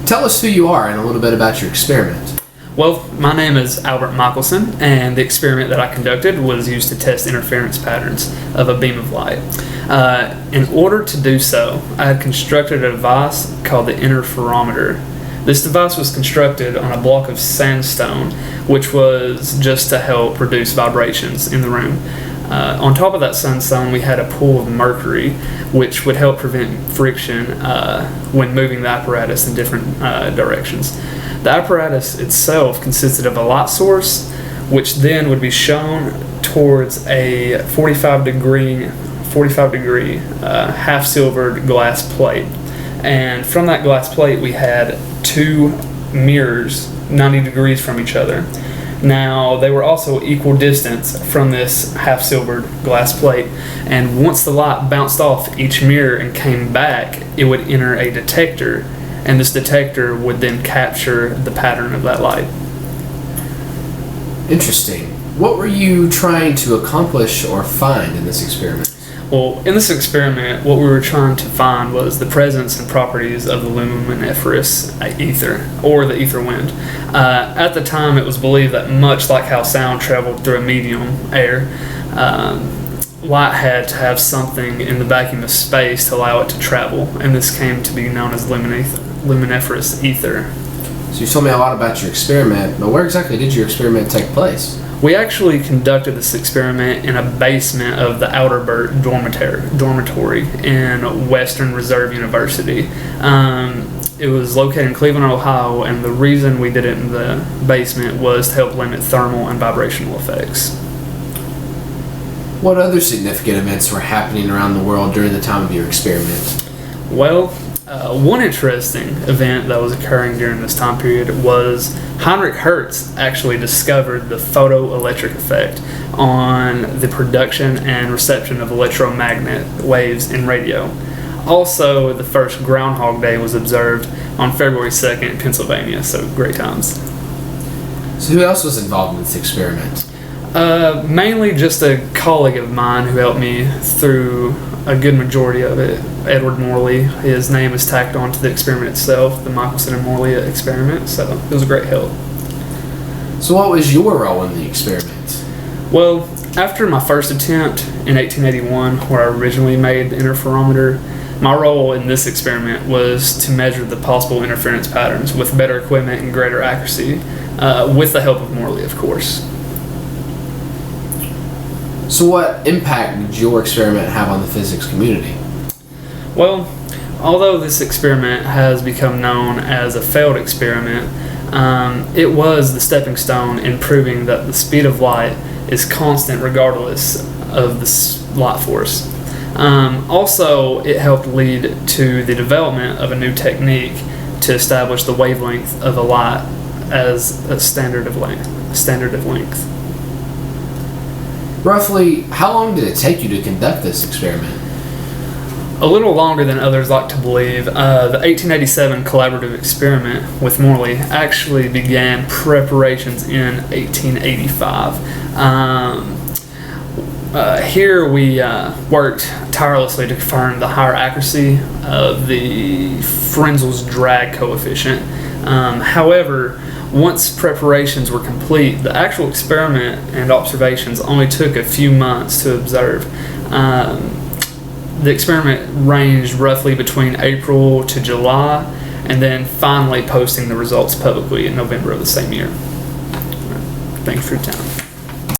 Tell us who you are and a little bit about your experiment. Well, my name is Albert Michelson, and the experiment that I conducted was used to test interference patterns of a beam of light. In order to do so, I had constructed a device called the interferometer. This device was constructed on a block of sandstone, which was just to help reduce vibrations in the room. On top of that sandstone, we had a pool of mercury, which would help prevent friction when moving the apparatus in different directions. The apparatus itself consisted of a light source, which then would be shown towards a 45 degree half-silvered glass plate. And from that glass plate, we had two mirrors 90 degrees from each other. Now, they were also equal distance from this half-silvered glass plate, and once the light bounced off each mirror and came back, it would enter a detector, and this detector would then capture the pattern of that light. Interesting. What were you trying to accomplish or find in this experiment? Well, in this experiment, what we were trying to find was the presence and properties of the luminiferous ether, or the ether wind. At the time, it was believed that much like how sound traveled through a medium, air, light had to have something in the vacuum of space to allow it to travel, and this came to be known as luminiferous ether. So you told me a lot about your experiment, but where exactly did your experiment take place? We actually conducted this experiment in a basement of the Outerburg dormitory in Western Reserve University. It was located in Cleveland, Ohio, and the reason we did it in the basement was to help limit thermal and vibrational effects. What other significant events were happening around the world during the time of your experiment? Well, one interesting event that was occurring during this time period was Heinrich Hertz actually discovered the photoelectric effect on the production and reception of electromagnetic waves in radio. Also, the first Groundhog Day was observed on February 2nd in Pennsylvania, so great times. So who else was involved in this experiment? Mainly just a colleague of mine who helped me through a good majority of it, Edward Morley. His name is tacked onto the experiment itself, the Michelson-Morley Experiment, so it was a great help. So what was your role in the experiment? Well, after my first attempt in 1881, where I originally made the interferometer, my role in this experiment was to measure the possible interference patterns with better equipment and greater accuracy, with the help of Morley, of course. So what impact did your experiment have on the physics community? Well, although this experiment has become known as a failed experiment, it was the stepping stone in proving that the speed of light is constant regardless of the light force. Also, it helped lead to the development of a new technique to establish the wavelength of a light as a standard of length. Roughly, how long did it take you to conduct this experiment? A little longer than others like to believe. The 1887 collaborative experiment with Morley actually began preparations in 1885. Here we worked tirelessly to confirm the higher accuracy of the Frenzel's drag coefficient. However, once preparations were complete, the actual experiment and observations only took a few months to observe. The experiment ranged roughly between April to July, and then finally posting the results publicly in November of the same year. Thank you for your time.